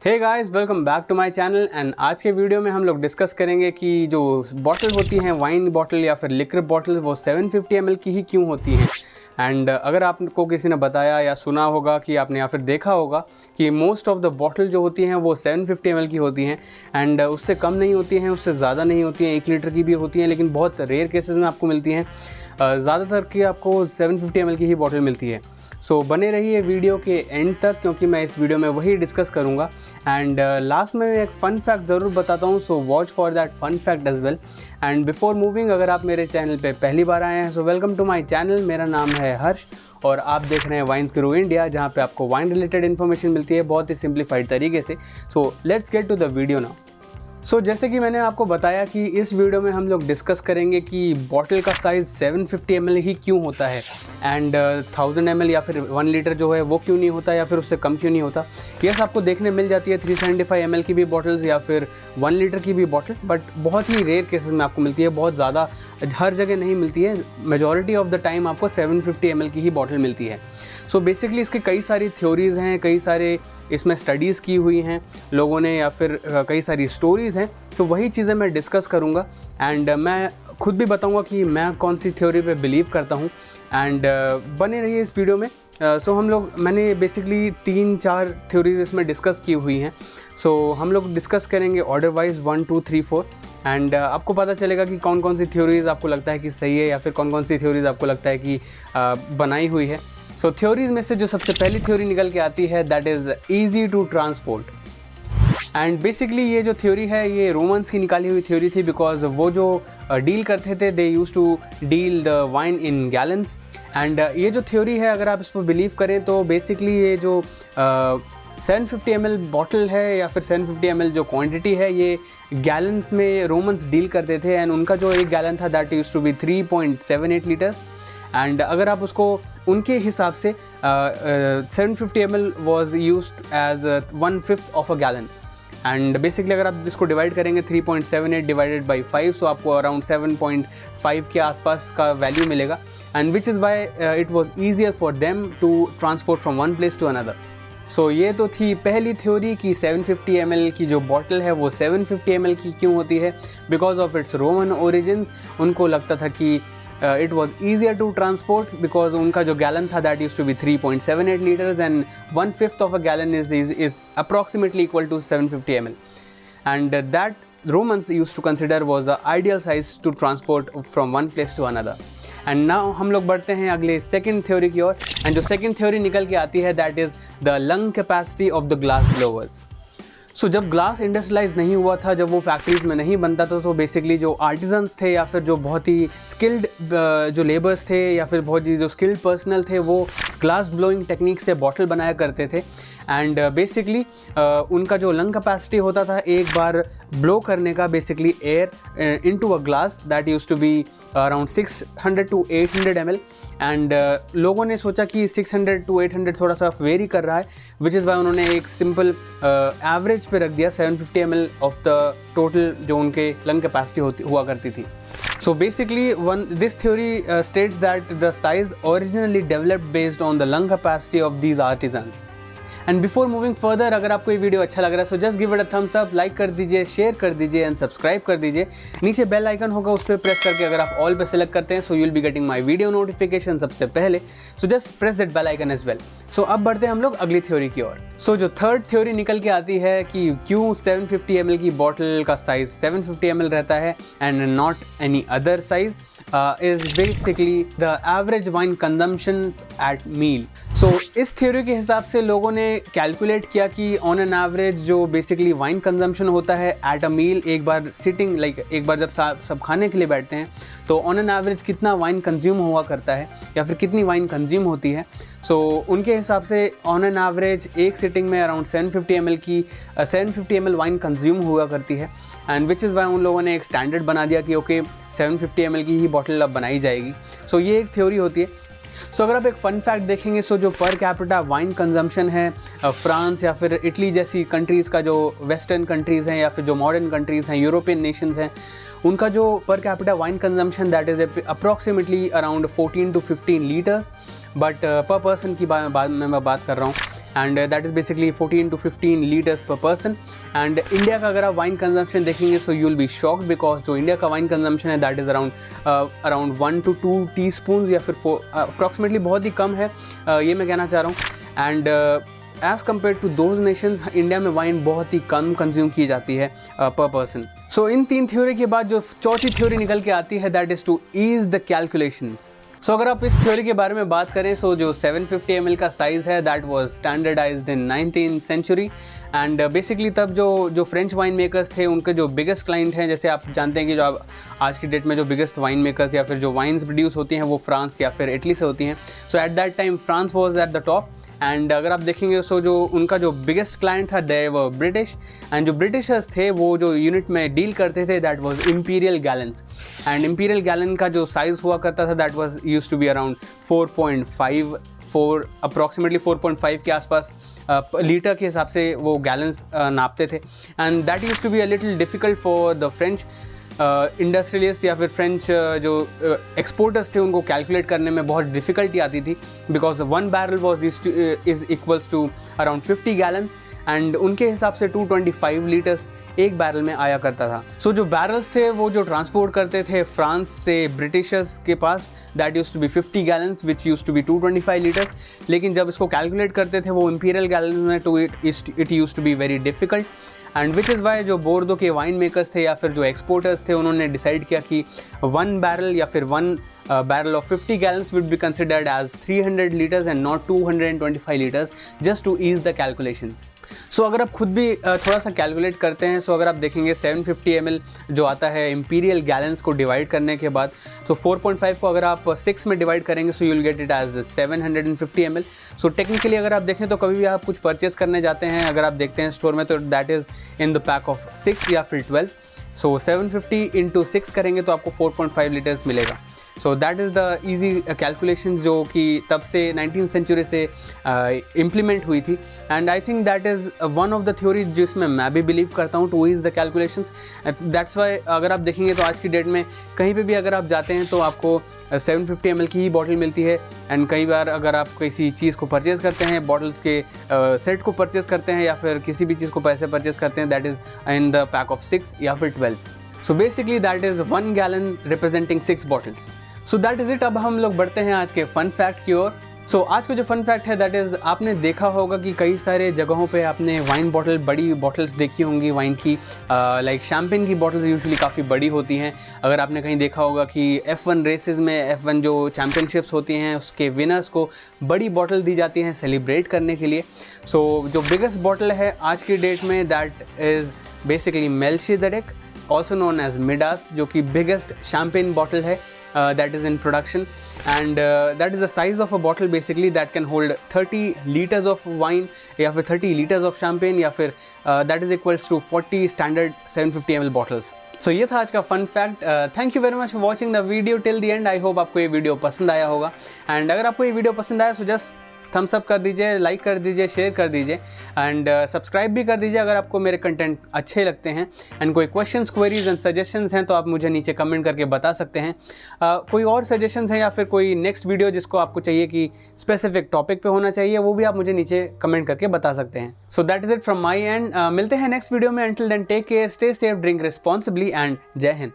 Hey guys, welcome back to my channel. And आज के video में हम लोग डिस्कस करेंगे कि जो बॉटल होती हैं, वाइन बॉटल या फिर लिक्विड बॉटल, वो 750 ml की ही क्यों होती हैं। एंड अगर आपको किसी ने बताया या सुना होगा कि आपने या फिर देखा होगा कि मोस्ट ऑफ द बॉटल जो होती हैं वो 750 ml की होती हैं एंड उससे कम नहीं होती हैं, उससे ज़्यादा नहीं होती हैं, 1 लीटर की भी होती हैं, लेकिन बहुत रेयर केसेस में आपको मिलती हैं। ज़्यादातर की आपको 750 ml की ही बॉटल मिलती है। सो बने रहिए वीडियो के एंड तक, क्योंकि मैं इस वीडियो में वही डिस्कस करूंगा। एंड लास्ट में एक फ़न फैक्ट ज़रूर बताता हूँ, so watch for that fun fact as well. And before moving, अगर आप मेरे चैनल पे पहली बार आए हैं so welcome to my channel. मेरा नाम है हर्ष और आप देख रहे हैं वाइन्स गुरु इंडिया, जहाँ पे आपको वाइन रिलेटेड इन्फॉर्मेशन मिलती है बहुत ही सिंप्लीफाइड तरीके से। So let's get to the video now. So जैसे कि मैंने आपको बताया कि इस वीडियो में हम लोग डिस्कस करेंगे कि बॉटल का साइज़ 750 ml ही क्यों होता है एंड 1000 ml या फिर 1 लीटर जो है वो क्यों नहीं होता या फिर उससे कम क्यों नहीं होता। यस, आपको देखने मिल जाती है 375 ml की भी बॉटल्स या फिर 1 लीटर की भी बॉटल, बट बहुत ही रेयर केसेस में आपको मिलती है, बहुत ज़्यादा हर जगह नहीं मिलती है। मेजॉरिटी ऑफ द टाइम आपको 750 ml की ही बॉटल मिलती है। सो बेसिकली इसके कई सारी थ्योरीज़ हैं, कई सारे इसमें स्टडीज़ की हुई हैं लोगों ने या फिर कई सारी स्टोरीज़ हैं, तो वही चीज़ें मैं डिस्कस करूँगा। एंड मैं खुद भी बताऊँगा कि मैं कौन सी थ्योरी पे बिलीव करता हूँ। एंड बने रहिए इस वीडियो में। मैंने बेसिकली 3-4 थ्योरीज इसमें डिस्कस की हुई हैं। सो हम लोग डिस्कस करेंगे ऑर्डर वाइज 1, 2, 3, 4 एंड आपको पता चलेगा कि कौन कौन सी थ्योरीज़ आपको लगता है कि सही है या फिर कौन कौन सी थ्योरीज़ आपको लगता है कि बनाई हुई है। सो थ्योरीज़ में से जो सबसे पहली थ्योरी निकल के आती है that is easy to transport. And basically ये जो थ्योरी है ये रोमन्स की निकाली हुई थ्योरी थी, बिकॉज वो जो डील करते थे they use to deal the wine in gallons. And ये जो थ्योरी है, अगर आप इस पर बिलीव करें तो बेसिकली ये जो 750 ml बॉटल है या फिर 750 ml जो क्वांटिटी है ये गैलन्स में रोमन्स डील करते थे। एंड उनका जो एक गैलन था that use to be 3.78 litres. And अगर आप उसको उनके हिसाब से 750 ml was used as 1/5 of a gallon. And basically अगर आप इसको डिवाइड करेंगे 3.78 डिवाइडेड बाई 5, सो आपको अराउंड 7.5 के आसपास का वैल्यू मिलेगा। And which is why it was easier for them to transport from one place to another. So ये तो थी पहली थ्योरी कि 750 ml की जो बॉटल है वो 750 ml की क्यों होती है। Because of its Roman origins उनको लगता था कि it was easier to transport because उनका जो गैलन था that used to be 3.78 liters and 1/5 of a gallon is approximately equal to 750 ml, and that Romans used to consider was the ideal size to transport from one place to another. And now हम लोग बढ़ते हैं अगले second theory की ओर। And जो second theory निकल के आती है that is the lung capacity of the glass blowers. So जब ग्लास इंडस्ट्रियलाइज नहीं हुआ था, जब वो फैक्ट्रीज़ में नहीं बनता था, तो बेसिकली जो आर्टिजन्स थे या फिर जो बहुत ही स्किल्ड जो लेबर्स थे या फिर बहुत ही जो स्किल्ड पर्सनल थे वो ग्लास ब्लोइंग टेक्निक से बॉटल बनाया करते थे। एंड बेसिकली उनका जो लंग कैपेसिटी होता था एक बार ब्लो करने का, basically air into a glass that used to be around 600 to 800 ml। And लोगों ने सोचा कि 600 to 800 थोड़ा सा वेरी कर रहा है, विच इज़ वाई उन्होंने एक सिंपल एवरेज पे रख दिया 750 ml ऑफ द टोटल जो उनके लंग कैपेसिटी हुआ करती थी। So basically this theory states that the size originally developed based on the lung capacity of these artisans. And before moving further, अगर आपको ये वीडियो अच्छा लग रहा है so just give it a thumbs up, like कर दीजिए, share कर दीजिए एंड सब्सक्राइब कर दीजिए। नीचे बेल आइकन होगा उस पर प्रेस करके अगर आप ऑल पे सेलेक्ट करते हैं so you will be getting my video notification सबसे पहले। So just press that bell icon as well. So अब बढ़ते हैं हम लोग अगली थ्योरी की ओर। सो जो थर्ड थ्योरी निकल के आती है कि क्यों 750 ml की बॉटल का साइज 750 ml रहता है and not any other size is basically the average wine consumption at meal. So इस थ्योरी के हिसाब से लोगों ने कैलकुलेट किया कि ऑन एन एवरेज जो बेसिकली वाइन कंजम्पशन होता है एट अ मील, एक बार सिटिंग एक बार जब सब खाने के लिए बैठते हैं तो ऑन एन एवरेज कितना वाइन कंज्यूम हुआ करता है या फिर कितनी वाइन कंज्यूम होती है। सो उनके हिसाब से ऑन एन एवरेज एक सिटिंग में अराउंड 750 ml वाइन कंज्यूम हुआ करती है। एंड विच इज़ वाई उन लोगों ने एक स्टैंडर्ड बना दिया कि ओके 750 ml की ही बॉटल अब बनाई जाएगी। सो ये एक थ्योरी होती है। सो अगर आप एक फ़न फैक्ट देखेंगे सो जो पर कैपिटा वाइन कंजम्पशन है फ्रांस या फिर इटली जैसी कंट्रीज़ का, जो वेस्टर्न कंट्रीज़ हैं या फिर जो मॉडर्न कंट्रीज़ हैं, यूरोपियन नेशंस हैं, उनका जो per capita wine consumption that is approximately around 14 to 15 litres, but पर पर्सन की मैं बात कर रहा हूँ। And that is basically 14 to 15 litres पर पर्सन। एंड इंडिया का अगर आप वाइन कंजम्पशन देखेंगे सो you will be shocked, because जो इंडिया का वाइन कंजम्पशन है that is around 1 to 2 teaspoons या फिर 4 अप्रॉक्सीमेटली, बहुत ही कम है, ये मैं कहना चाह रहा हूँ। And as compare to those nations, India में वाइन बहुत ही कम कंज्यूम की जाती है पर पर्सन। सो इन 3 थ्योरी के बाद जो चौथी थ्योरी निकल के आती है that is to ease the calculations. So अगर आप इस थ्योरी के बारे में बात करें, सो जो 750 ml का साइज़ है that was standardised in 19th century. And basically तब जो फ्रेंच वाइन मेकर्स थे उनके जो बिगेस्ट क्लाइंट हैं, जैसे आप जानते हैं कि जो आप आज की डेट में जो बिगेस्ट वाइन मेकर्स या फिर जो वाइन्स प्रोड्यूस होती हैं वो फ्रांस या फिर इटली से होती हैं। So at that time France was at the top. And अगर आप देखेंगे सो जो उनका जो बिगेस्ट क्लाइंट था दे वर ब्रिटिश, एंड जो ब्रिटिशर्स थे वो जो यूनिट में डील करते थे that was imperial gallons. And imperial gallon का जो साइज़ हुआ करता था that was used to be around 4.5 approximately 4.5 के आसपास लीटर के हिसाब से वो गैलन्स नापते थे। And that used to be a little difficult for the French industrialist या फिर फ्रेंच जो एक्सपोर्टर्स थे उनको कैलकुलेट करने में बहुत डिफ़िकल्टी आती थी, because 1 barrel was is equals to around 50 gallons, and उनके हिसाब से 225 लीटर्स एक बैरल में आया करता था। सो जो बैरल्स थे वो जो ट्रांसपोर्ट करते थे फ्रांस से ब्रिटिशर्स के पास that used to be 50 gallons which used to be 225 litres, लेकिन जब इसको कैलकुलेट करते थे वो इंपीरियल गैलन में तो it used to be very difficult. And which is why जो बोर्डो के वाइन मेकर्स थे या फिर जो एक्सपोर्टर्स थे उन्होंने डिसाइड किया कि 1 बैरल या फिर 1 barrel of 50 gallons would be considered as 300 litres and not 225 litres, just to ease the calculations. So अगर आप खुद भी थोड़ा सा कैलकुलेट करते हैं, सो अगर आप देखेंगे 750 ml जो आता है इंपीरियल गैलन्स को डिवाइड करने के बाद, तो 4.5 को अगर आप 6 में डिवाइड करेंगे so you will get it as 750 ml। So technically अगर आप देखें तो कभी भी आप कुछ परचेज करने जाते हैं, अगर आप देखते हैं स्टोर में, तो that is in the pack of 6 या फिर 12। सो 750 इंटू 6 करेंगे तो आपको 4.5 लीटर्स मिलेगा। सो that is the easy calculation जो कि तब से 19th सेंचुरी से इम्प्लीमेंट हुई थी। And I think that is one of the theory जिसमें मैं भी बिलीव करता हूँ to ease the calculations. That's why अगर आप देखेंगे तो आज की डेट में कहीं पे भी अगर आप जाते हैं तो आपको 750 ml की ही बॉटल मिलती है। एंड कई बार अगर आप किसी चीज़ को परचेज़ करते हैं, बॉटल्स के सेट को परचेज़ करते हैं या फिर किसी भी चीज़ को पैसे परचेज़ करते हैं, that is in the pack of 6 या फिर 12। So basically that is 1 gallon representing 6 bottles. So that is it. अब हम लोग बढ़ते हैं आज के फन फैक्ट की ओर। सो आज का जो फन फैक्ट है दैट इज़, आपने देखा होगा कि कई सारे जगहों पे आपने वाइन बॉटल, बड़ी बॉटल्स देखी होंगी वाइन की, लाइक शैम्पेन की बॉटल्स यूजुअली काफ़ी बड़ी होती हैं। अगर आपने कहीं देखा होगा कि F1 रेसेस में, F1 जो चैम्पियनशिप्स होती हैं उसके विनर्स को बड़ी बॉटल दी जाती हैं सेलिब्रेट करने के लिए। सो जो बिगेस्ट बॉटल है आज की डेट में that is basically Melchizedek, also known as Midas, जो कि बिगेस्ट शैम्पेन बॉटल है that is in production, and that is the size of a bottle basically that can hold 30 liters of wine या फिर 30 liters of champagne या फिर that is equals to 40 standard 750 ml bottles। सो ये था आज का fun fact. Thank you very much for watching the video till the end. I hope आपको ये वीडियो पसंद आया होगा। एंड अगर आपको ये वीडियो पसंद आया सो जस्ट थम्स अप कर दीजिए, लाइक कर दीजिए, शेयर कर दीजिए, एंड सब्सक्राइब भी कर दीजिए अगर आपको मेरे कंटेंट अच्छे लगते हैं। एंड कोई क्वेश्चंस, क्वेरीज एंड सजेशंस हैं तो आप मुझे नीचे कमेंट करके बता सकते हैं। कोई और सजेशंस हैं या फिर कोई नेक्स्ट वीडियो जिसको आपको चाहिए कि स्पेसिफिक टॉपिक पे होना चाहिए, वो भी आप मुझे नीचे कमेंट करके बता सकते हैं। So that is it from my end. मिलते हैं नेक्स्ट वीडियो में। Until then take care, stay safe, drink responsibly and जय हिंद।